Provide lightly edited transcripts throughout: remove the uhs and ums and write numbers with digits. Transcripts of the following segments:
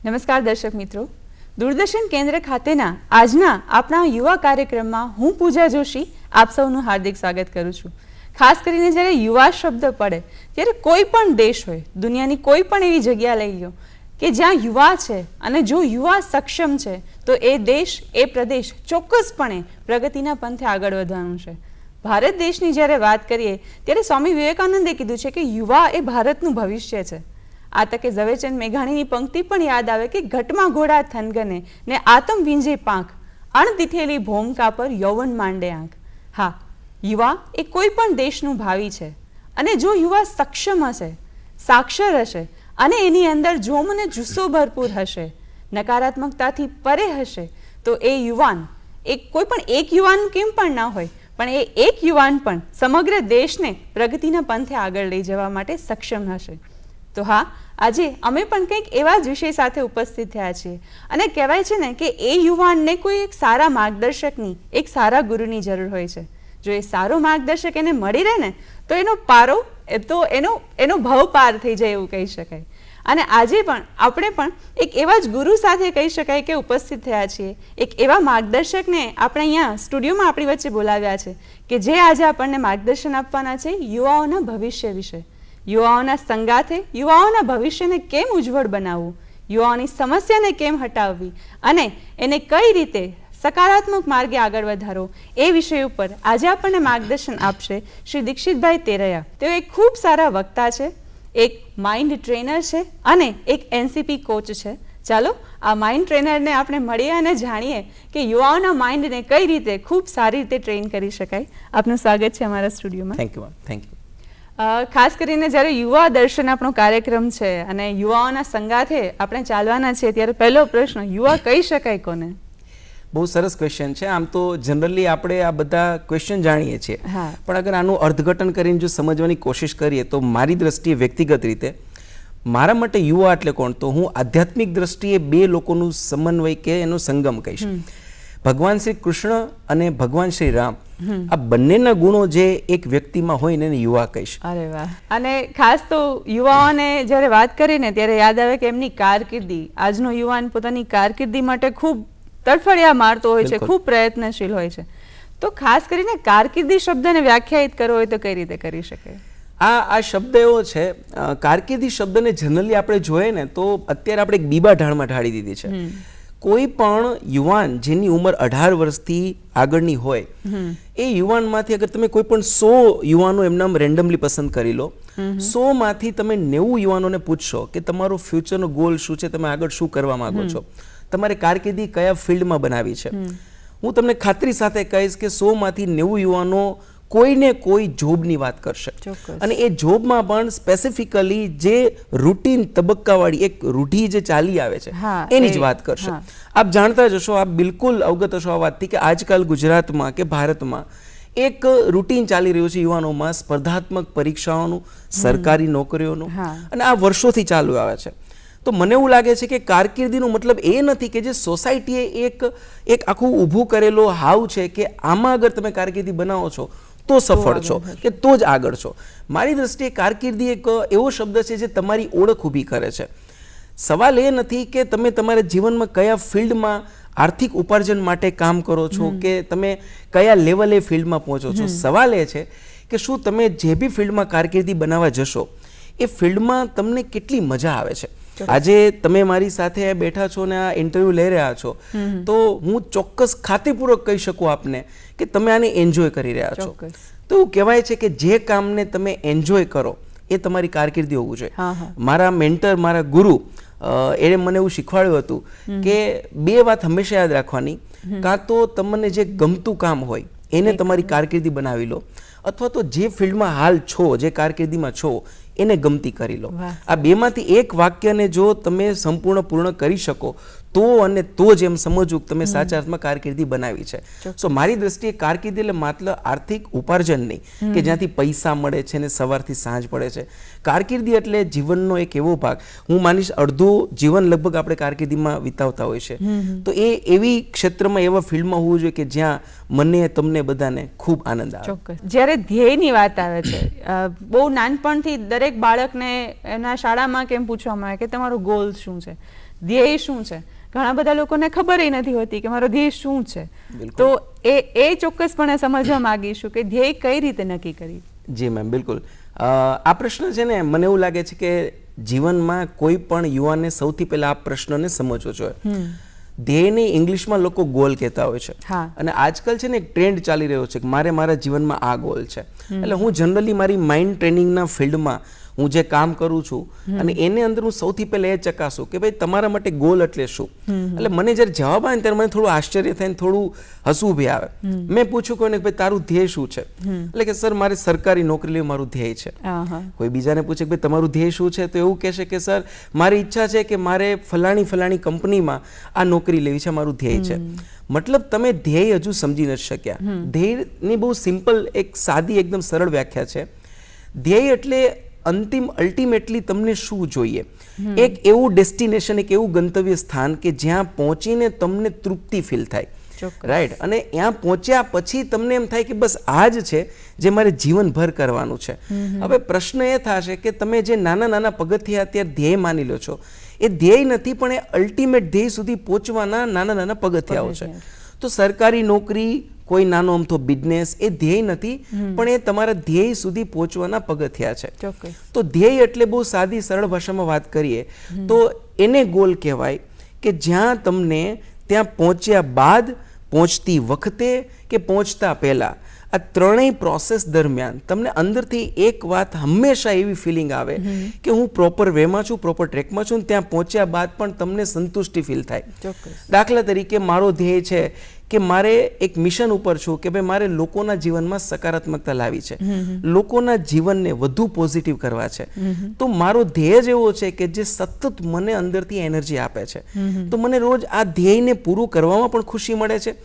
નમસ્કાર દર્શક મિત્રો, દૂરદર્શન કેન્દ્ર ખાતેના આજના આપણા યુવા કાર્યક્રમમાં હું પૂજા જોશી આપ સૌનું હાર્દિક સ્વાગત કરું છું. ખાસ કરીને જ્યારે યુવા શબ્દ પડે ત્યારે કોઈ પણ દેશ હોય, દુનિયાની કોઈ પણ એવી જગ્યા લઈ લો કે જ્યાં યુવા છે અને જો યુવા સક્ષમ છે તો એ દેશ, એ પ્રદેશ ચોક્કસપણે પ્રગતિના પંથે આગળ વધવાનું છે. ભારત દેશની જ્યારે વાત કરીએ ત્યારે સ્વામી વિવેકાનંદે કીધું છે કે યુવા એ ભારતનું ભવિષ્ય છે. આ તકે ઝવેરચંદ મેઘાણીની પંક્તિ પણ યાદ આવે કે ઘટમાં ઘોડા થનગને ને આતમ વિંજે પાંખ, અણદીઠેલી ભોમકા પર યૌવન માંડે આંખ. હા, યુવા એ કોઈ પણ દેશનું ભાવિ છે અને જો યુવા સક્ષમ હશે, સાક્ષર હશે અને એની અંદર જોમ અને જુસ્સો ભરપૂર હશે, નકારાત્મકતાથી પરે હશે તો એ યુવાન, કોઈ પણ એક યુવાન કેમ પણ ના હોય, પણ એ એક યુવાન પણ સમગ્ર દેશને પ્રગતિના પંથે આગળ લઈ જવા માટે સક્ષમ હશે. તો હા, આજે અમે પણ કંઈક એવા જ વિષય સાથે ઉપસ્થિત થયા છીએ અને કહેવાય છે ને કે એ યુવાનને કોઈ એક સારા માર્ગદર્શકની, એક સારા ગુરુની જરૂર હોય છે. જો એ સારો માર્ગદર્શક એને મળી રહે ને તો એનો પારો, તો એનો ભાવ પાર થઈ જાય એવું કહી શકાય. અને આજે પણ આપણે પણ એક એવા જ ગુરુ સાથે કહી શકાય કે ઉપસ્થિત થયા છીએ. એક એવા માર્ગદર્શકને આપણે અહીંયા સ્ટુડિયોમાં આપણી વચ્ચે બોલાવ્યા છે કે જે આજે આપણને માર્ગદર્શન આપવાના છે યુવાઓના ભવિષ્ય વિશે. યુવાઓના સંગાથે યુવાઓના ભવિષ્યને કેમ ઉજ્જવળ બનાવવું, યુવાઓની સમસ્યાને કેમ હટાવવી અને એને કઈ રીતે સકારાત્મક માર્ગે આગળ વધારવો, એ વિષય ઉપર આજે આપણને માર્ગદર્શન આપશે શ્રી દીક્ષિતભાઈ તેરૈયા. તેઓ એક ખૂબ સારા વક્તા છે, એક માઇન્ડ ટ્રેનર છે અને એક એનસીપી કોચ છે. ચાલો આ માઇન્ડ ટ્રેનરને આપણે મળીએ અને જાણીએ કે યુવાઓના માઇન્ડને કઈ રીતે ખૂબ સારી રીતે ટ્રેન કરી શકાય. આપનું સ્વાગત છે અમારા સ્ટુડિયોમાં. Thank you. Thank you. ખાસ કરીને જ્યારે યુવા દર્શન આપણો કાર્યક્રમ છે અને યુવાઓના સંગાથે આપણે ચાલવાના છીએ ત્યારે પહેલો પ્રશ્ન, યુવા કહી શકાય કોને? બહુ સરસ ક્વેશ્ચન છે. આમ તો જનરલી આપણે આ બધા ક્વેશ્ચન જાણીએ છીએ, પણ અગર આનું અર્થઘટન કરીને જો સમજવાની કોશિશ કરીએ તો મારી દ્રષ્ટિએ, વ્યક્તિગત રીતે મારા માટે યુવા એટલે કોણ, તો હું આધ્યાત્મિક દ્રષ્ટિએ બે લોકોનું સમન્વય કે એનો સંગમ કહીશ. ભગવાન શ્રી કૃષ્ણ અને ભગવાન શ્રી રામ, આ બંનેના ગુણો જે એક વ્યક્તિમાં હોય ને એને યુવા કહીશ. અરે વાહ. અને ખાસ તો યુવાઓને જ્યારે વાત કરીને ત્યારે યાદ આવે કે એમની કારકિર્દી, આજનો યુવાન પોતાની કારકિર્દી માટે ખૂબ તડફડિયા મારતો હોય છે, ખૂબ પ્રયત્નશીલ હોય છે. તો ખાસ કરીને કારકિર્દી શબ્દને વ્યાખ્યાયિત કરવો હોય તો કઈ રીતે કરી શકે? આ શબ્દ એવો છે, કારકિર્દી શબ્દને જનરલી આપણે જોઈએ ને તો અત્યારે આપણે એક બીબા ઢાળમાં ઢાળી દીધી છે. કોઈ પણ યુવાન જેની ઉંમર 18 વર્ષથી આગળની હોય, એ યુવાનમાંથી અગર તમે કોઈ પણ 100 યુવાનો એમના રેન્ડમલી પસંદ કરી લો, 100 માંથી તમે 90 યુવાનોને પૂછશો કે તમારો ફ્યુચરનો ગોલ શું છે, તમે આગળ શું કરવા માંગો છો, તમારે કારકિર્દી કયા ફિલ્ડમાં બનાવી છે, હું તમને ખાતરી સાથે કહીશ કે 100 માંથી 90 યુવાનો કોઈને કોઈ જોબની વાત કરશે. અને એ જોબમાં પણ સ્પેસિફિકલી જે રૂટીન તબક્કાવાળી એક રૂઢી જે ચાલી આવે છે એની જ વાત કરશે. આપ જાણતા જ હશો, આપ બિલકુલ અવગત હશો આ વાતથી કે આજકાલ ગુજરાતમાં કે ભારતમાં એક રૂટીન ચાલી રહ્યું છે યુવાનોમાં, સ્પર્ધાત્મક પરીક્ષાઓનું, સરકારી નોકરીઓનું, અને આ વર્ષોથી ચાલુ આવે છે. તો મને એવું લાગે છે કે કારકિર્દીનો મતલબ એ નથી કે જે સોસાયટીએ એક આખું ઊભું કરેલો હાવ છે કે આમાં અગર તમે કારકિર્દી બનાવો છો તો સફળ છો કે તો જ આગળ છો. મારી દ્રષ્ટિએ કારકિર્દી એક એવો શબ્દ છે જે તમારી ઓળખ ઊભી કરે છે. સવાલ એ નથી કે તમે તમારા જીવનમાં કયા ફિલ્ડમાં આર્થિક ઉપાર્જન માટે કામ કરો છો કે તમે કયા લેવલે ફિલ્ડમાં પહોંચો છો. સવાલ એ છે કે શું તમે જે બી ફિલ્ડમાં કારકિર્દી બનાવવા જશો એ ફિલ્ડમાં તમને કેટલી મજા આવે છે. આજે તમે મારી સાથે બેઠા છો ને આ ઇન્ટરવ્યુ લઈ રહ્યા છો તો હું ચોક્કસ ખાતરીપૂર્વક કહી શકું આપને કે તમે આને એન્જોય કરી રહ્યા છો. તો એવું કહેવાય છે કે જે કામને તમે એન્જોય કરો એ તમારી કારકિર્દી હોવું જોઈએ. મારા મેન્ટર, મારા ગુરુ, એણે મને એવું શીખવાડ્યું હતું કે બે વાત હંમેશા યાદ રાખવાની, કાં તો તમને જે ગમતું કામ હોય એને તમારી કારકિર્દી બનાવી લો, અથવા તો જે ફિલ્ડમાં હાલ છો, જે કારકિર્દીમાં છો એને ગમતી કરી લો. આ બેમાંથી એક વાક્યને જો તમે સંપૂર્ણ પૂર્ણ કરી શકો તો અને તો જ એમ સમજવું કે તમે સાચા અર્થમાં કારકિર્દી બનાવી છે. સો મારી દ્રષ્ટિએ કારકિર્દી એટલે માત્ર આર્થિક ઉપાર્જન નહીં કે જ્યાંથી પૈસા મળે છે ને સવારથી સાંજ પડે છે. કારકિર્દી એટલે જીવનનો એક એવો ભાગ, હું માનીશ અડધું જીવન લગભગ આપણે કારકિર્દીમાં વિતાવતા હોય છે. તો એ એવી ક્ષેત્રમાં, એવા ફિલ્ડમાં હોવું જોઈએ કે જ્યાં મને, તમને બધાને ખૂબ આનંદ આવે. ચોક્કસ. જ્યારે ધ્યેયની વાત આવે છે, બહુ નાનપણથી દરેક બાળકને એના શાળામાં કેમ પૂછવામાં આવે કે તમારો ગોલ શું છે, ધ્યેય શું છે. ઘણા બધા લોકોને ખબર નથી હોતી કે મારો ધ્યેય શું છે. તો એ ચોક્કસપણે સમજવા માંગીશું કે ધ્યેય કઈ રીતે નક્કી કરી. જી મેમ, બિલકુલ. આ પ્રશ્ન છે ને, મને એવું લાગે છે કે જીવનમાં કોઈ પણ યુવાને સૌથી પહેલા આ પ્રશ્નને સમજવો જોઈએ. ધ્યેયને ઇંગ્લિશમાં લોકો ગોલ કહેતા હોય છે. અને આજકાલ છે ને એક ટ્રેન્ડ ચાલી રહ્યો છે કે મારા જીવનમાં આ ગોલ છે. એટલે હું જનરલી મારી માઇન્ડ ટ્રેનિંગના ફિલ્ડમાં હું જે કામ કરું છું અને એને અંદર હું સૌથી પહેલા એ ચકાસું કે ભાઈ તમારા માટે ગોલ એટલે શું. એટલે મને જ્યારે જવાબ આવે ને ત્યારે મને થોડું આશ્ચર્ય થાય ને થોડું હસવું બી આવે. મેં પૂછ્યું કોઈને ભાઈ તારું ધ્યેય શું છે, એટલે કે સર મારે સરકારી નોકરી લેવી મારું ધ્યેય છે. કોઈ બીજાને પૂછે કે ભાઈ તમારું ધ્યેય શું છે, તો એવું કહેશે કે સર મારી ઈચ્છા છે કે મારે ફલાણી કંપનીમાં આ નોકરી લેવી છે, મારું ધ્યેય છે. મતલબ તમે ધ્યેય હજુ સમજી નથી શક્યા. ધ્યેયની બહુ સિમ્પલ એક સાદી એકદમ સરળ વ્યાખ્યા છે. ધ્યેય એટલે અલ્ટિમેટલી તમને શું જોઈએ, એક એવું ડેસ્ટિનેશન, એક એવું ગંતવ્ય સ્થાન કે જ્યાં પહોંચીને તમને તૃપ્તિ ફીલ થાય. રાઈટ. અને ત્યાં પહોંચ્યા પછી તમને એમ થાય કે બસ આ જ છે જે મારે જીવનભર કરવાનું છે. હવે પ્રશ્ન એ થશે કે તમે જે નાના પગથિયા અત્યારે ધ્યેય માની લો છો, એ ધ્યેય નથી પણ એ અલ્ટિમેટ ધ્યેય સુધી પહોંચવાના નાના પગથિયાઓ છે. તો સરકારી નોકરી, કોઈ નાનો અમથો બિઝનેસ, એ ધ્યેય નથી પણ એ તમારા ધ્યેય સુધી પહોંચવાના પગથિયા છે. તો ધ્યેય એટલે બહુ સાદી સરળ ભાષામાં વાત કરીએ તો એને ગોલ કહેવાય કે જ્યાં તમને ત્યાં પહોંચ્યા બાદ, પહોંચતી વખતે કે પહોંચતા પહેલા, આ ત્રણેય પ્રોસેસ દરમિયાન તમને અંદરથી એક વાત હંમેશા એવી ફિલિંગ આવે કે હું પ્રોપર વેમાં છું, પ્રોપર ટ્રેકમાં છું. ત્યાં પહોંચ્યા બાદ પણ તમને સંતુષ્ટિ ફીલ થાય. દાખલા તરીકે મારો ધ્યેય છે કે મારે એક મિશન ઉપર છું કે ભાઈ મારે લોકોના જીવનમાં સકારાત્મકતા લાવી છે, લોકોના જીવનને વધુ પોઝિટિવ કરવા છે. તો મારો ધ્યેય જ એવો છે કે જે સતત મને અંદરથી એનર્જી આપે છે. તો મને રોજ આ ધ્યેયને પૂરું કરવામાં પણ ખુશી મળે છે.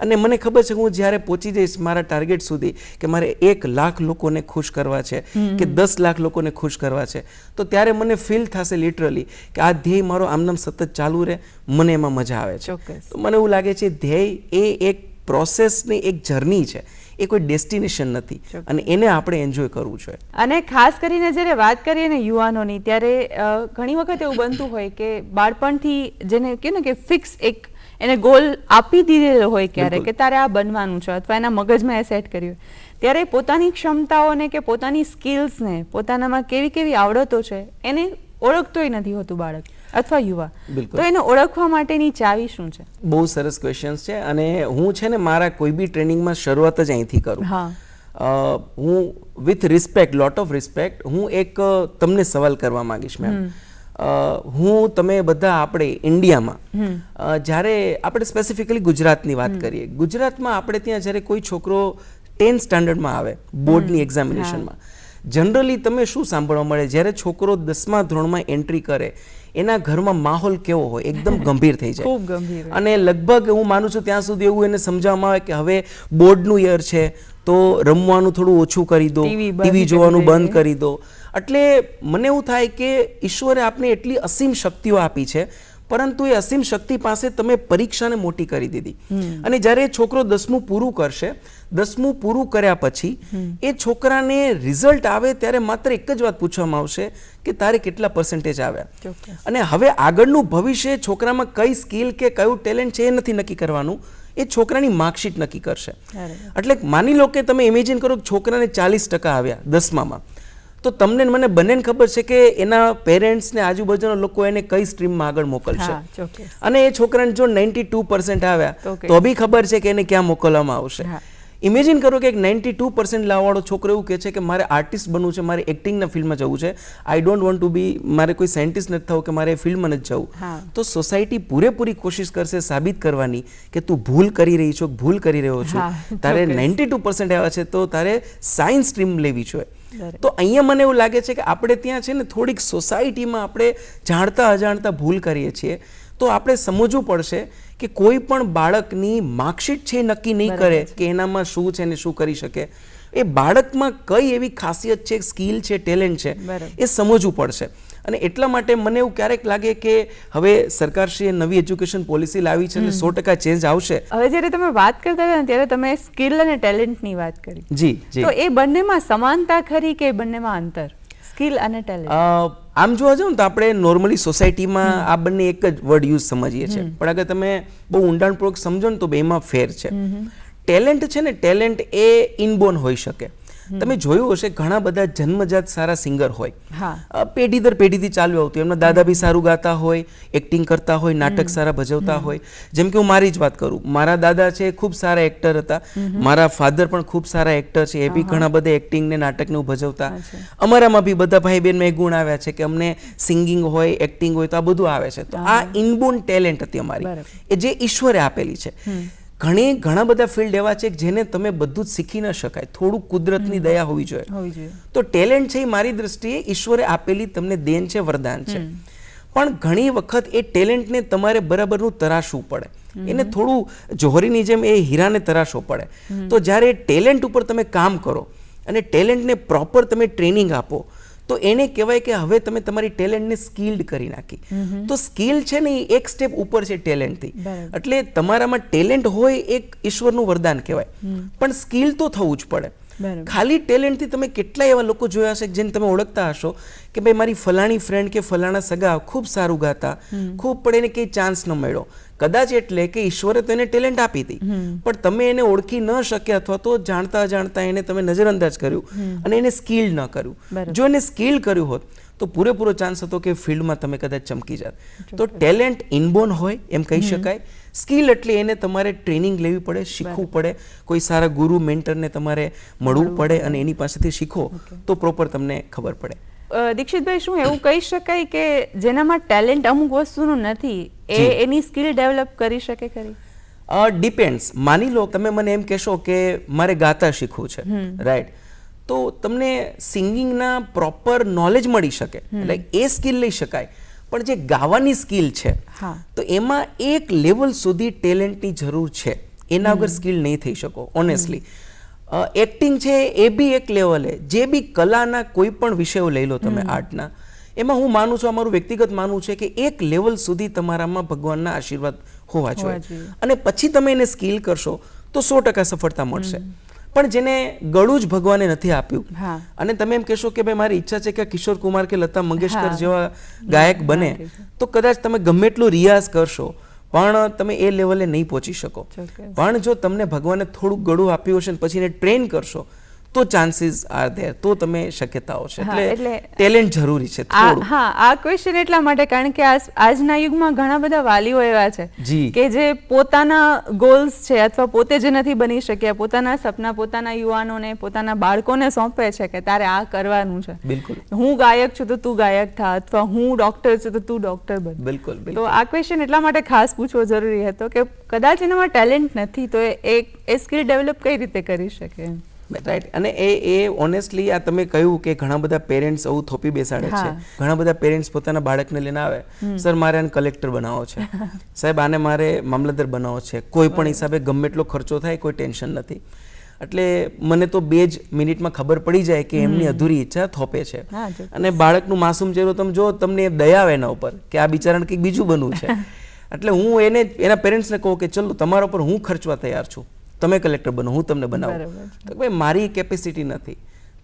અને મને ખબર છે કે હું જ્યારે પહોંચી જઈશ મારા ટાર્ગેટ સુધી કે મારે 1 લાખ લોકોને ખુશ કરવા છે કે 10 લાખ લોકોને ખુશ કરવા છે, તો ત્યારે મને ફીલ થશે લિટરલી કે આ ધ્યેય મારો આમનામ સતત ચાલુ રહે, મને એમાં મજા આવે છે. તો મને એવું લાગે છે ધ્યેય એ એક પ્રોસેસની એક જર્ની છે, એ કોઈ ડેસ્ટિનેશન નથી અને એને આપણે એન્જોય કરવું જોઈએ. અને ખાસ કરીને જ્યારે વાત કરીએ ને યુવાનોની, ત્યારે ઘણી વખત એવું બનતું હોય કે બાળપણથી જેને કહે ને કે ફિક્સ એક એને ગોલ આપી દીધેલો હોય ક્યારે કે તારે આ બનવાનું છે, અથવા એના મગજમાં એ સેટ કર્યું, ત્યારે પોતાની ક્ષમતાઓને કે પોતાની સ્કિલ્સને, પોતાનામાં કેવી આવડતો છે એને ઓળખતોય નથી હોતું બાળક અથવા યુવા. તો એને ઓળખવા માટેની ચાવી શું છે? બહુ સરસ ક્વેશ્ચન્સ છે. અને હું છે ને મારા કોઈ બી ટ્રેનિંગમાં શરૂઆત જ અહીંથી કરું. હું with respect, lot of respect, હું એક તમને સવાલ કરવા માંગીશ મેમ. તમે બધા આપણે ઇન્ડિયામાં જ્યારે આપણે સ્પેસિફિકલી ગુજરાતની વાત કરીએ, ગુજરાતમાં આપણે ત્યાં જ્યારે કોઈ છોકરો 10th સ્ટાન્ડર્ડમાં આવે બોર્ડની એક્ઝામિનેશનમાં, જનરલી તમે શું સાંભળવા મળે, જ્યારે છોકરો 10મા ધોરણમાં એન્ટ્રી કરે એના ઘરમાં માહોલ કેવો હોય, એકદમ ગંભીર થઈ જાય. ખૂબ ગંભીર. અને લગભગ હું માનું છું ત્યાં સુધી એવું એને સમજાવવામાં આવે કે હવે બોર્ડનું યર છે તો રમવાનું થોડું ઓછું કરી દો, ટીવી જોવાનું બંધ કરી દો. એટલે મને એવું થાય કે ઈશ્વરે આપને એટલી અસીમ શક્તિઓ આપી છે, પરંતુ એ અસીમ શક્તિ પાસે તમે પરીક્ષાને મોટી કરી દીધી. અને જ્યારે છોકરો 10મું પૂરું કરશે, 10મું પૂરું કર્યા પછી એ છોકરાને રિઝલ્ટ આવે ત્યારે માત્ર એક જ વાત પૂછવામાં આવશે કે તારે કેટલા પર્સન્ટેજ આવ્યા. અને હવે આગળનું ભવિષ્ય છોકરામાં કઈ સ્કિલ કે કયું ટેલેન્ટ છે એ નથી નક્કી કરવાનું, એ છોકરાની માર્કશીટ નક્કી કરશે. એટલે માની લો કે તમે ઇમેજિન કરો કે છોકરાને 40% આવ્યા 10મામાં, તો તમને મને બંનેને ખબર છે કે એના પેરેન્ટ્સ ને આજુબાજુના લોકો એને કઈ સ્ટ્રીમમાં આગળ મોકલશે. અને એ છોકરાને જો 92% આવ્યા તો બી ખબર છે કે એને ક્યાં મોકલવામાં આવશે. ઇમેજિન કરો કે એક 92% લાવવાળો છોકરો એવું કહે છે કે મારે આર્ટિસ્ટ બનવું છે, મારે એક્ટિંગના ફિલ્ડમાં જવું છે, આઈ ડોન્ટ વોન્ટ ટુ બી, મારે કોઈ સાયન્ટિસ્ટ નથી થવું કે મારે એ ફિલ્ડમાં નથી જવું. તો સોસાયટી પૂરેપૂરી કોશિશ કરશે સાબિત કરવાની કે તું ભૂલ કરી રહી છો, ભૂલ કરી રહ્યો છો, તારે 92% આવ્યા છે તો તારે સાયન્સ સ્ટ્રીમ લેવી જોઈએ. તો અહીંયા મને એવું લાગે છે કે આપણે ત્યાં છે ને થોડીક સોસાયટીમાં આપણે જાણતા અજાણતા ભૂલ કરીએ છીએ. તો આપણે સમજવું પડશે કે કોઈ પણ બાળકની માર્કશીટ છે નક્કી નહીં કરે કે એનામાં શું છે ને શું કરી શકે. એ બાળકમાં કઈ એવી ખાસિયત છે, સ્કિલ છે, ટેલેન્ટ છે, એ સમજવું પડશે. અને એટલા માટે મને એવું ક્યારેક લાગે કે હવે સરકારશ્રીએ નવી એજ્યુકેશન પોલિસી લાવી છે એટલે 100% ચેન્જ આવશે. હવે જ્યારે તમે વાત કરતા હતા ત્યારે તમે સ્કિલ અને ટેલેન્ટની વાત કરી. જી જી. તો એ બંનેમાં સમાનતા ખરી કે બંનેમાં અંતર? સ્કિલ અને ટેલેન્ટ? આમ જોવા જાવ ને તો આપણે નોર્મલી સોસાયટીમાં આ બંને એક જ વર્ડ યુઝ સમજીએ છીએ, પણ અગર તમે બહુ ઊંડાણપૂર્વક સમજો ને તો બેમાં ફેર છે. ટેલેન્ટ છે ને, ટેલેન્ટ એ ઇનબોર્ન હોઈ શકે. તમે જોયું હશે ઘણા બધા જન્મજાત સારા સિંગર હોય, પેઢી દર પેઢીથી ચાલ્યું આવતું. એમના દાદા બી સારું ગાતા હોય, એક્ટિંગ કરતા હોય, નાટક સારા ભજવતા હોય. જેમ કે હું મારી જ વાત કરું, મારા દાદા છે ખૂબ સારા એક્ટર હતા, મારા ફાધર પણ ખૂબ સારા એક્ટર છે, એ બી ઘણા બધા એક્ટિંગ ને નાટક ને ભજવતા. અમારામાં બી બધા ભાઈ બહેનમાં એ ગુણ આવ્યા છે કે અમને સિંગિંગ હોય, એક્ટિંગ હોય તો આ બધું આવે છે. તો આ ઇનબોર્ન ટેલેન્ટ હતી અમારી, એ જે ઈશ્વરે આપેલી છે. ઘણા બધા ફિલ્ડ એવા છે જેને તમે બધું જ શીખી ન શકાય, થોડું કુદરતની દયા હોવી જોઈએ. તો ટેલેન્ટ છે એ મારી દ્રષ્ટિએ ઈશ્વરે આપેલી તમને દેન છે, વરદાન છે. પણ ઘણી વખત એ ટેલેન્ટને તમારે બરાબરનું તરાશવું પડે, એને થોડું જોહરીની જેમ એ હીરાને તરાશવો પડે. તો જ્યારે ટેલેન્ટ ઉપર તમે કામ કરો અને ટેલેન્ટને પ્રોપર તમે ટ્રેનિંગ આપો તો એને કહેવાય કે હવે તમે તમારી ટેલેન્ટને સ્કિલ્ડ કરી નાખી. તો સ્કિલ છે ને એ એક સ્ટેપ ઉપર છે ટેલેન્ટથી. એટલે તમારામાં ટેલેન્ટ હોય એક ઈશ્વરનું વરદાન કહેવાય, પણ સ્કિલ તો થવું જ પડે. ખાલી ટેલેન્ટથી તમે કેટલા એવા લોકો જોયા હશે જેને તમે ઓળખતા હશો કે ભાઈ મારી ફલાણી ફ્રેન્ડ કે ફલાણા સગા ખૂબ સારું ગાતા, ખૂબ પણ એને કંઈ ચાન્સ ન મળ્યો. કદાચ એટલે કે ઈશ્વરે તો એને ટેલેન્ટ આપી હતી, પણ તમે એને ઓળખી ન શક્યા અથવા તો જાણતા અજાણતા એને તમે નજરઅંદાજ કર્યું અને એને સ્કિલ ન કર્યું. જો એને સ્કિલ કર્યું હોત તો પૂરેપૂરો ચાન્સ હતો કે ફિલ્ડમાં તમે કદાચ ચમકી જાત. તો ટેલેન્ટ ઇનબોર્ન હોય એમ કહી શકાય. સ્કિલ એટલે એને તમારે ટ્રેનિંગ લેવી પડે, શીખવું પડે, કોઈ સારા ગુરુ મેન્ટરને તમારે મળવું પડે અને એની પાસેથી શીખો તો પ્રોપર તમને ખબર પડે. દીક્ષિતભાઈ, શું એવું કહી શકાય કે જેનામાં ટેલેન્ટ અમુક વસ્તુનું નથી એ એની સ્કિલ ડેવલપ કરી શકે ખરી? ડિપેન્ડ્સ. માની લો તમે મને એમ કહેશો કે મારે ગાતા શીખવું છે, રાઈટ, તો તમને સિંગિંગના પ્રોપર નોલેજ મળી શકે, એટલે એ સ્કિલ લઈ શકાય. પણ જે ગાવાની સ્કિલ છે તો એમાં એક લેવલ સુધી ટેલેન્ટની જરૂર છે, એના વગર સ્કિલ નહીં થઈ શકો ઓનેસ્ટલી. એક્ટિંગ છે એ બી એક લેવલે, જે બી કલાના કોઈ પણ વિષયો લઈ લો તમે આર્ટના, એમાં હું માનું છું, અમારું વ્યક્તિગત માનવું છે કે એક લેવલ સુધી તમારામાં ભગવાનના આશીર્વાદ હોવા જોઈએ અને પછી તમે એને સ્કિલ કરશો તો 100% સફળતા મળશે. પણ જેને ગળું જ ભગવાને નથી આપ્યું અને તમે એમ કહેશો કે ભાઈ મારી ઈચ્છા છે કે કિશોર કુમાર કે લતા મંગેશકર જેવા ગાયક બને, તો કદાચ તમે ગમે એટલો રિયાઝ કરશો પણ તમે એ લેવલે નહીં પહોંચી શકો. પણ જો તમને ભગવાને થોડુંક ગળું આપ્યું હશે ને પછી એને ટ્રેન કરશો તો ચાન્સીસ આર ધેર, તો તમે શક્યતાઓ છે. એટલે ટેલેન્ટ જરૂરી છે થોડું. હા, આ ક્વેશ્ચન એટલા માટે કારણ કે આજના યુગમાં ઘણા બધા વાલીઓ એવા છે કે જે પોતાના ગોલ્સ છે અથવા પોતે જે નથી બની શક્યા, પોતાના સપના પોતાના યુવાનોને, પોતાના બાળકોને સોંપે છે કે તારે આ કરવાનું છે. બિલકુલ. હું ગાયક છું તો તું ગાયક થા, અથવા હું ડોક્ટર છું તો તું ડોક્ટર બન. બિલકુલ. તો આ ક્વેશ્ચન એટલા માટે ખાસ પૂછવો જરૂરી હતો કે કદાચ એનામાં ટેલેન્ટ નથી તો એ સ્કિલ ડેવલપ કઈ રીતે કરી શકે? રાઈટ. અને એ ઓનેસ્ટલી આ તમે કહ્યું કે ઘણા બધા પેરેન્ટ્સ આવું થોપી બેસાડે છે. ઘણા બધા પેરેન્ટ્સ પોતાના બાળકને લઈને આવે, સર મારે આને કલેક્ટર બનાવો છે, સાહેબ આને મારે મામલતદાર બનાવો છે, કોઈ પણ હિસાબે ગમે એટલો ખર્ચો થાય કોઈ ટેન્શન નથી. એટલે મને તો 2 જ મિનિટમાં ખબર પડી જાય કે એમની અધૂરી ઈચ્છા થોપે છે. અને બાળકનું માસૂમ ચહેરો તમે જો, તમને દયા આવે એના ઉપર કે આ બિચારાને કંઈક બીજું બનવું છે. એટલે હું એના પેરેન્ટ્સને કહું કે ચલો તમારા ઉપર હું ખર્ચવા તૈયાર છું, તમે કલેક્ટર બનો, હું તમને બનાવું. તો ભાઈ મારી કેપેસિટી નથી,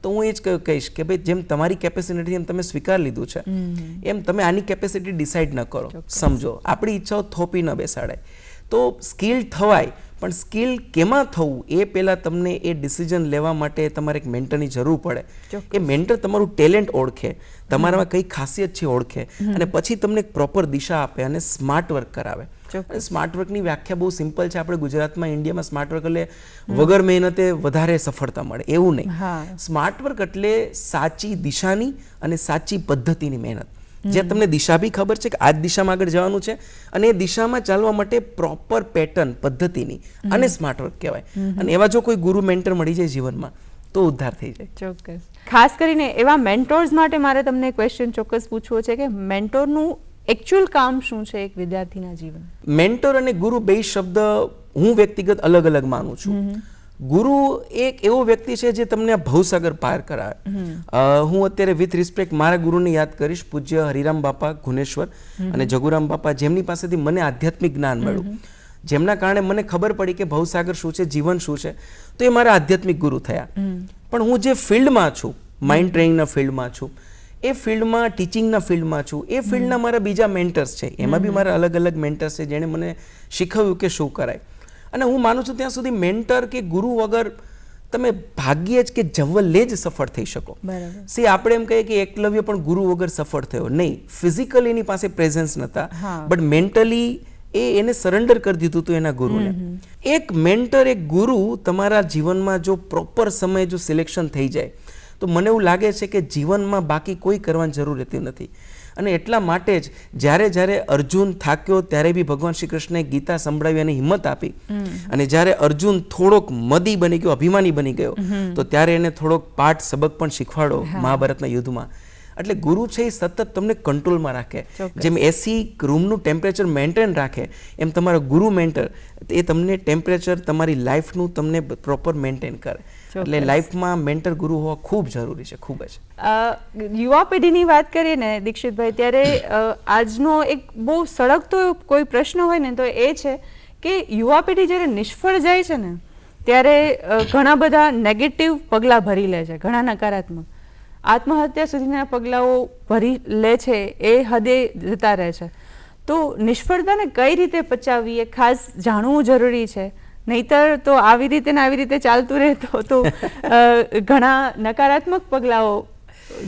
તો હું એ જ કહીશ કે ભાઈ જેમ તમારી કેપેસિટી એમ તમે સ્વીકાર લીધું છે એમ તમે આની કેપેસિટી ડિસાઇડ ન કરો. સમજો, આપણી ઈચ્છાઓ થોપી ન બેસાડાય. તો સ્કિલ થવાય, પણ સ્કિલ કેમાં થવું એ પહેલાં તમને એ ડિસિઝન લેવા માટે તમારે એક મેન્ટરની જરૂર પડે. એ મેન્ટર તમારું ટેલેન્ટ ઓળખે, તમારામાં કઈ ખાસિયત છે ઓળખે અને પછી તમને એક પ્રોપર દિશા આપે અને સ્માર્ટ વર્ક કરાવે. સ્માર્ટ વર્કની વ્યાખ્યા બહુ સિમ્પલ છે. આપણે ગુજરાતમાં, ઇન્ડિયામાં સ્માર્ટ વર્ક એટલે વગર મહેનતે વધારે સફળતા મળે એવું નહીં. સ્માર્ટ વર્ક એટલે સાચી દિશાની અને સાચી પદ્ધતિની મહેનત, જ્યાં તમને દિશા બી ખબર છે કે આ દિશામાં આગળ જવાનું છે અને એ દિશામાં ચાલવા માટે પ્રોપર પેટર્ન પદ્ધતિની, અને સ્માર્ટ વર્ક કહેવાય. અને એવા જો કોઈ ગુરુ મેન્ટર મળી જાય જીવનમાં તો ઉદ્ધાર થઈ જાય. ચોક્કસ. ખાસ કરીને એવા મેન્ટોર્સ માટે મારે તમને ક્વેશ્ચન ચોક્કસ પૂછવો છે કે મેન્ટોરનું એકચ્યુઅલ કામ શું છે એક વિદ્યાર્થીના જીવન? મેન્ટર અને ગુરુ બે શબ્દ હું વ્યક્તિગત અલગ અલગ માનું છું. ગુરુ એક એવો વ્યક્તિ છે જે તમને ભવસાગર પાર કરાવે. હું અત્યારે વિથ રિસ્પેક્ટ મારા ગુરુને યાદ કરીશ, પૂજ્ય હરિરામ બાપા ગુનેશ્વર અને જગુરામ બાપા, જેમની પાસેથી મને આધ્યાત્મિક જ્ઞાન મળ્યું, જેમના કારણે મને ખબર પડી કે ભવસાગર શું છે, જીવન શું છે. તો એ મારા આધ્યાત્મિક ગુરુ થયા. પણ હું જે ફિલ્ડમાં છું, માઇન્ડ ટ્રેનિંગના ફિલ્ડમાં છું, એ ફિલ્ડમાં ટીચિંગના ફિલ્ડમાં છું, એ ફિલ્ડના મારા બીજા મેન્ટર્સ છે, એમાં બી મારા અલગ અલગ મેન્ટર્સ છે જેણે મને શીખવ્યું કે શું કરાય. અને હું માનું છું ત્યાં સુધી મેન્ટર કે ગુરુ વગર તમે ભાગ્યે જ કે જવલ્લે જ સફળ થઈ શકો. સી આપણે એમ કહીએ કે એકલવ્ય પણ ગુરુ વગર સફળ થયો નહીં. ફિઝિકલી એની પાસે પ્રેઝન્સ નહોતા, બટ મેન્ટલી એને સરેન્ડર કરી દીધું હતું એના ગુરુને. એક મેન્ટર, એક ગુરુ તમારા જીવનમાં જો પ્રોપર સમય જો સિલેક્શન થઈ જાય તો મને એવું લાગે છે કે જીવનમાં બાકી કોઈ કરવાની જરૂર રહેતી નથી. અને એટલા માટે જ જ્યારે અર્જુન થાક્યો ત્યારે બી ભગવાન શ્રી કૃષ્ણએ ગીતા સંભળાવી અને હિંમત આપી. અને જ્યારે અર્જુન થોડોક મદી બની ગયો, અભિમાની બની ગયો, તો ત્યારે એને થોડોક પાઠ સબક પણ શીખવાડો મહાભારતના યુદ્ધમાં. એટલે ગુરુ છે એ સતત તમને કંટ્રોલમાં રાખે. જેમ એસી રૂમનું ટેમ્પરેચર મેન્ટેન રાખે એમ તમારા ગુરુ મેન્ટર એ તમને ટેમ્પરેચર તમારી લાઈફનું તમને પ્રોપર મેન્ટેન કરે. એટલે લાઈફમાં મેન્ટર ગુરુ હોવા ખૂબ જરૂરી છે, ખૂબ જ. યુવા પેઢીની વાત કરીએ ને દીક્ષિતભાઈ, ત્યારે આજનો એક બહુ સળગતો કોઈ પ્રશ્ન હોય ને તો એ છે કે યુવા પેઢી જ્યારે નિષ્ફળ જાય છે ને ત્યારે ઘણા બધા નેગેટિવ પગલાં ભરી લે છે, ઘણા નકારાત્મક, આત્મહત્યા સુધીના પગલાઓ ભરી લે છે, એ હદે જતા રહે છે. તો નિષ્ફળતાને કઈ રીતે પચાવવી એ ખાસ જાણવું જરૂરી છે. નહીતર તો આવી રીતે ચાલતું રહે તો ઘણા નકારાત્મક પગલાઓ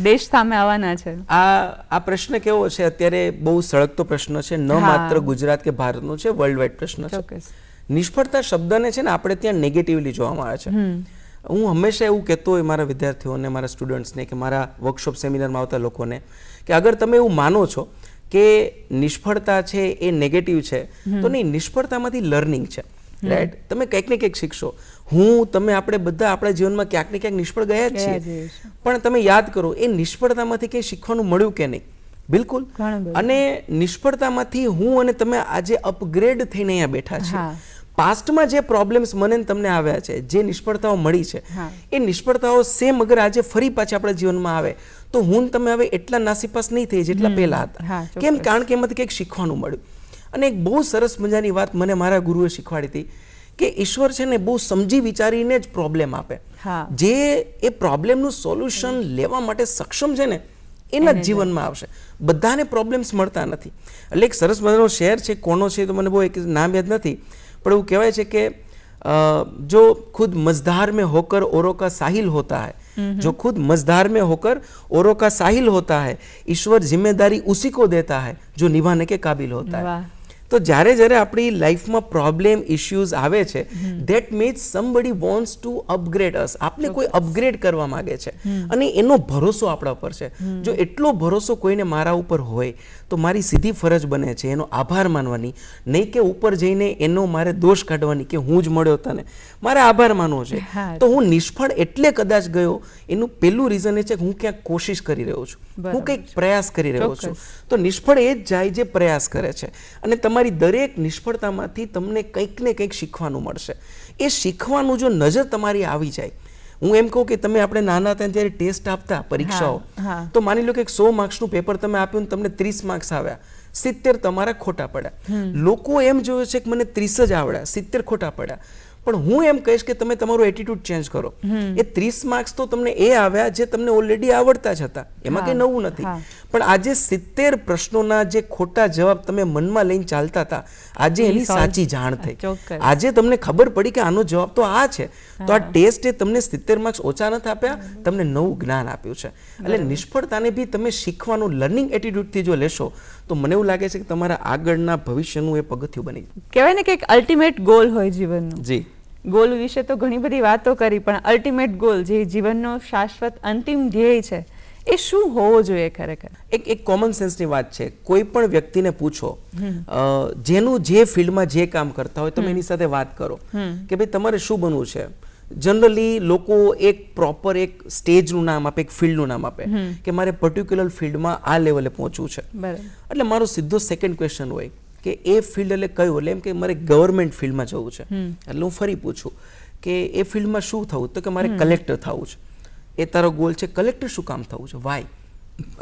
દેશ સામે આવવાના છે. આ પ્રશ્ન કેવો છે અત્યારે? બહુ સળગતો પ્રશ્ન છે, ન માત્ર ગુજરાત કે ભારતનો છે, વર્લ્ડ વાઇડ પ્રશ્ન છે. નિષ્ફળતા શબ્દને છે ને આપણે ત્યાં નેગેટિવલી જોવામાં આવે છે. હું હંમેશા એવું કહેતો હોય મારા વિદ્યાર્થીઓને, મારા સ્ટુડન્ટ્સને, કે મારા વર્કશોપ સેમિનારમાં આવતા લોકોને, કે અગર તમે એવું માનો છો કે નિષ્ફળતા છે એ નેગેટિવ છે, તો નહીં, નિષ્ફળતામાંથી લર્નિંગ છે, રાઈટ? તમે કંઈક ને કંઈક શીખશો. આપણે બધા આપણા જીવનમાં ક્યાંક ને ક્યાંક નિષ્ફળ ગયા જ છીએ, પણ તમે યાદ કરો એ નિષ્ફળતામાંથી કંઈ શીખવાનું મળ્યું કે નહીં? બિલકુલ. અને નિષ્ફળતામાંથી હું અને તમે આજે અપગ્રેડ થઈને અહીંયા બેઠા છીએ. પાસ્ટમાં જે પ્રોબ્લેમ્સ મને તમને આવ્યા છે, જે નિષ્ફળતાઓ મળી છે, એ નિષ્ફળતાઓ સેમ અગર આજે ફરી પાછી આપણા જીવનમાં આવે તો હું તમે હવે એટલા નાસીપાસ નહીં થઈ જેટલા પહેલા હતા. કેમ? કારણ કે એમાંથી કંઈક શીખવાનું મળ્યું. અને એક બહુ સરસ મજાની વાત મને મારા ગુરુએ શીખવાડી હતી કે ઈશ્વર છે ને બહુ સમજી વિચારીને જ પ્રોબ્લેમ આપે. જે એ પ્રોબ્લેમનું સોલ્યુશન લેવા માટે સક્ષમ છે ને એના જ જીવનમાં આવશે. બધાને પ્રોબ્લેમ્સ મળતા નથી. એટલે એક સરસ મજાનો શેર છે, કોનો છે તો મને બહુ એક નામ યાદ નથી, પણ એવું કહેવાય છે કે જો ખુદ મઝધાર में होकर औरों का साहिल होता है, जो खुद मझधार में होकर औरों का साहिल होता है, ईश्वर जिम्मेदारी उसी को देता है जो निभाने के काबिल होता है. તો જ્યારે આપણી લાઈફમાં પ્રોબ્લેમ ઇશ્યુઝ આવે છે, that means somebody wants to upgrade us. આપણે કોઈ અપગ્રેડ કરવા માંગે છે અને એનો ભરોસો આપણા ઉપર છે. જો એટલો ભરોસો કોઈને મારા ઉપર હોય તો મારી સીધી ફરજ બને છે એનો આભાર માનવાની, નહીં કે ઉપર જઈને એનો મારે દોષ કાઢવાની કે હું જ મળ્યો તને. મારે આભાર માનવો છે. તો હું નિષ્ફળ એટલે કદાચ ગયો એનું પહેલું રીઝન એ છે કે હું ક્યાંક કોશિશ કરી રહ્યો છું, હું કંઈક પ્રયાસ કરી રહ્યો છું. તો નિષ્ફળ એ જ જાય જે પ્રયાસ કરે છે. અને તમારી દરેક નિષ્ફળતામાંથી તમને કંઈક ને કંઈક શીખવાનું મળશે. એ શીખવાનું જો નજર તમારી આવી જાય, હું એમ કહું કે તમે આપણે નાના હતા ત્યારે ટેસ્ટ આપતા પરીક્ષાઓ, તો માની લો કે 100 માર્ક્સનું પેપર તમે આપ્યું ને તમને 30 માર્ક્સ આવ્યા, 70 તમારા ખોટા પડ્યા. લોકો એમ જોયું છે કે મને 30 જ આવડ્યા, 70 ખોટા પડ્યા. પણ હું એમ કહીશ કે તમે તમારો એટીટ્યુડ ચેન્જ કરો. એ 30 માર્ક્સ તો તમને એ આવ્યા જે તમને ઓલરેડી આવડતા જ હતા, એમાં કંઈ નવું નથી. પણ આજે 70 પ્રશ્નોના જે ખોટા જવાબ તમે મનમાં લઈને ચાલતા હતા, આજે એની સાચી જાણ થઈ. આજે તમને ખબર પડી કે આનો જવાબ તો આ છે. તો આ ટેસ્ટે તમને 70 માર્ક્સ ઓછા નથી આપ્યા, તમને નવું જ્ઞાન આપ્યું છે. એટલે નિષ્ફળતાને બી તમે શીખવાનું લર્નિંગ એટીટ્યુડથી જો લેશો તો મને એવું લાગે છે કે તમારા આગળના ભવિષ્યનું એ પગથિયું બની જાય. કહેવાય ને કે એક અલ્ટિમેટ ગોલ હોય જીવનનો. જી, ગોલ વિશે તો ઘણી બધી વાતો કરી, પણ અલ્ટિમેટ ગોલ જે જીવનનો શાશ્વત અંતિમ ધ્યેય છે એ શું હોવો જોઈએ ખરેખર? એક કોમન સેન્સની વાત છે. કોઈ પણ વ્યક્તિને પૂછો, જેનું જે ફિલ્ડમાં જે કામ કરતા હોય, તમે એની સાથે વાત કરો કે ભાઈ તમારે શું બનવું છે. જનરલી લોકો એક પ્રોપર એક સ્ટેજનું નામ આપે, એક ફિલ્ડનું નામ આપે કે મારે પર્ટિક્યુલર ફિલ્ડમાં આ લેવલે પહોંચવું છે. એટલે મારો સીધો સેકન્ડ ક્વેશ્ચન હોય કે એ ફિલ્ડ એટલે કયું? એટલે એમ કે મારે ગવર્મેન્ટ ફિલ્ડમાં જવું છે. એટલે હું ફરી પૂછું કે એ ફિલ્ડમાં શું થવું? તો કે મારે કલેક્ટર થવું છે. એ તારો ગોલ છે. કલેક્ટર શું કામ થવું છે? વાય?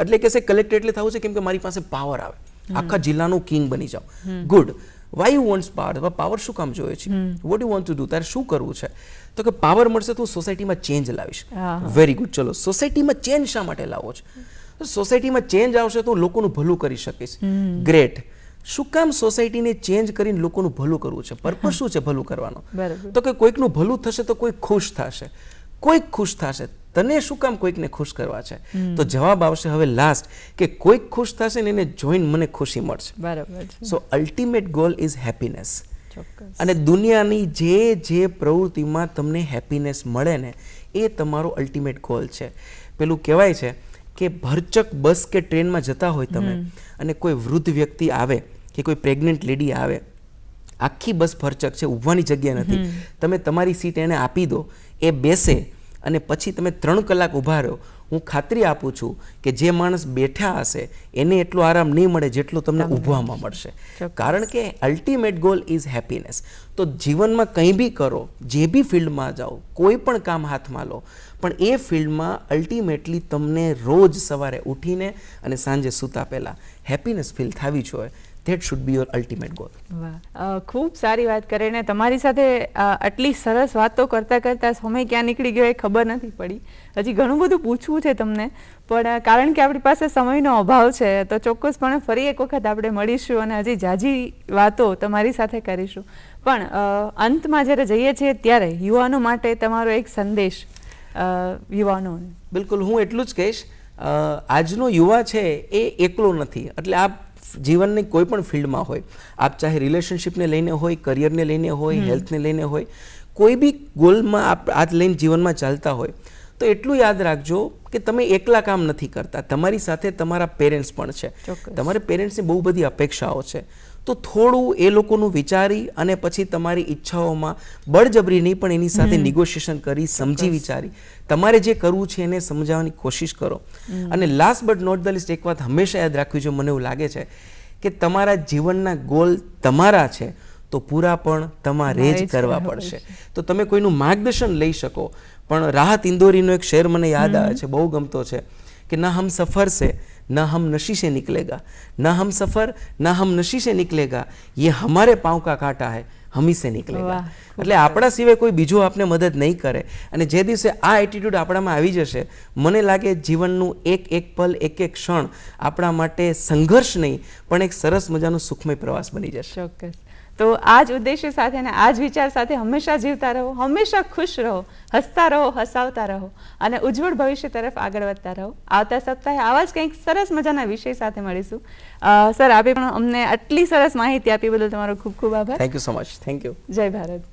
એટલે કહેશે કલેક્ટર એટલે થવું છે કેમ કે મારી પાસે પાવર આવે, આખા જિલ્લાનું કિંગ બની જાઉં. Good. Why you wants power? Power શું કામ જોઈએ છે? What you want to do? તારે શું કરવું છે? તો કે પાવર મળશે તો હું સોસાયટીમાં ચેન્જ લાવીશ. Very good. ચલો, સોસાયટીમાં ચેન્જ શા માટે લાવો છો? સોસાયટીમાં ચેન્જ આવશે તો હું લોકોનું ભલું કરી શકીશ. ગ્રેટ. શું કામ સોસાયટીને ચેન્જ કરીને લોકોનું ભલું કરવું છે? પર્પઝ શું છે ભલું કરવાનો? તો કે કોઈકનું ભલું થશે તો કોઈ ખુશ થશે, કોઈક ખુશ થશે. તને શું કામ કોઈકને ખુશ કરવા છે? તો જવાબ આવશે હવે લાસ્ટ કે કોઈક ખુશ થશે ને એને જોઈને મને ખુશી મળશે. બરાબર. સો અલ્ટિમેટ ગોલ ઇઝ હેપીનેસ. અને દુનિયાની જે પ્રવૃત્તિમાં તમને હેપીનેસ મળે ને એ તમારો અલ્ટિમેટ ગોલ છે. પેલું કહેવાય છે કે ભરચક બસ કે ટ્રેનમાં જતા હોય તમે અને કોઈ વૃદ્ધ વ્યક્તિ આવે કે કોઈ પ્રેગ્નન્ટ લેડી આવે, આખી બસ ભરચક છે, ઊભવાની જગ્યા નથી, તમે તમારી સીટ એને આપી દો, એ બેસે અને પછી તમે 3 કલાક ઊભા રહો, હું ખાતરી આપું છું કે જે માણસ બેઠા હશે એને એટલો આરામ નહીં મળે જેટલો તમને ઊભવામાં મળશે. કારણ કે અલ્ટિમેટ ગોલ ઇઝ હેપીનેસ. તો જીવનમાં કંઈ બી કરો, જે બી ફિલ્ડમાં જાઓ, કોઈ પણ કામ હાથમાં લો, પણ એ ફિલ્ડમાં અલ્ટિમેટલી તમને રોજ સવારે ઉઠીને અને સાંજે સૂતા પહેલાં હેપીનેસ ફીલ થવી જોઈએ. That should be your ultimate goal. વાહ, ખૂબ સારી વાત કરીને તમારી સાથે આટલી સરસ વાતો કરતાં કરતાં સમય ક્યાં નીકળી ગયો એ ખબર નથી પડી. હજી ઘણું બધું પૂછવું છે તમને, પણ કારણ કે આપણી પાસે સમયનો અભાવ છે તો ચોક્કસપણે ફરી એક વખત આપણે મળીશું અને હજી જાજી વાતો તમારી સાથે કરીશું. પણ અંતમાં જ્યારે જઈએ છીએ ત્યારે યુવાનો માટે તમારો એક સંદેશ યુવાનોને. બિલકુલ, હું એટલું જ કહીશ, આજનો યુવા છે એ એકલો નથી. એટલે આપ જીવનની કોઈ પણ ફિલ્ડમાં હોય, આપ ચાહે રિલેશનશિપને લઈને હોય, કરિયરને લઈને હોય, હેલ્થને લઈને હોય, કોઈ બી ગોલમાં આપ હાથ લઈને જીવનમાં ચાલતા હોય, તો એટલું યાદ રાખજો કે તમે એકલા કામ નથી કરતા, તમારી સાથે તમારા પેરેન્ટ્સ પણ છે. તમારા પેરેન્ટ્સની બહુ બધી અપેક્ષાઓ છે. તો થોડું એ લોકોનું વિચારી અને પછી તમારી ઈચ્છાઓમાં બળજબરી નહીં પણ એની સાથે નિગોશિએશન કરી, સમજી વિચારી તમારે જે કરવું છે એને સમજાવવાની કોશિશ કરો. અને last but not the least, એક વાત હંમેશા યાદ રાખવી જોઈએ, મને એવું લાગે છે કે તમારા જીવનના ગોલ તમારા છે તો પૂરા પણ તમારે જ કરવા પડશે. તો તમે કોઈનું માર્ગદર્શન લઈ શકો, પણ રાહત ઇન્દોરીનો એક શેર મને યાદ આવે છે, બહુ ગમતો છે કે ના હમ સફર સે ना हम नशी से निकलेगा, ना हम सफ़र ना हम नशी से निकलेगा, ये हमारे पाँव का कांटा है, हम ही से निकलेगा. એટલે આપણા સિવાય કોઈ બીજો આપને મદદ નહીં કરે. અને જે દિવસે આ એટીટ્યુડ આપણામાં આવી જશે, મને લાગે જીવનનું એક એક પલ, એક એક ક્ષણ આપણા માટે સંઘર્ષ નહીં પણ એક સરસ મજાનો સુખમય પ્રવાસ બની જશે. ચોક્કસ. તો આ જ ઉદ્દેશ્ય સાથે અને આ જ વિચાર સાથે હંમેશા જીવતા રહો, હંમેશા ખુશ રહો, હસતા રહો, હસાવતા રહો અને ઉજ્જવળ ભવિષ્ય તરફ આગળ વધતા રહો. આવતા સપ્તાહે આવા જ કંઈક સરસ મજાના વિષય સાથે મળીશું. સર, આપે પણ અમને આટલી સરસ માહિતી આપી બદલ તમારો ખૂબ ખૂબ આભાર. Thank you so much. Thank you. જય ભારત.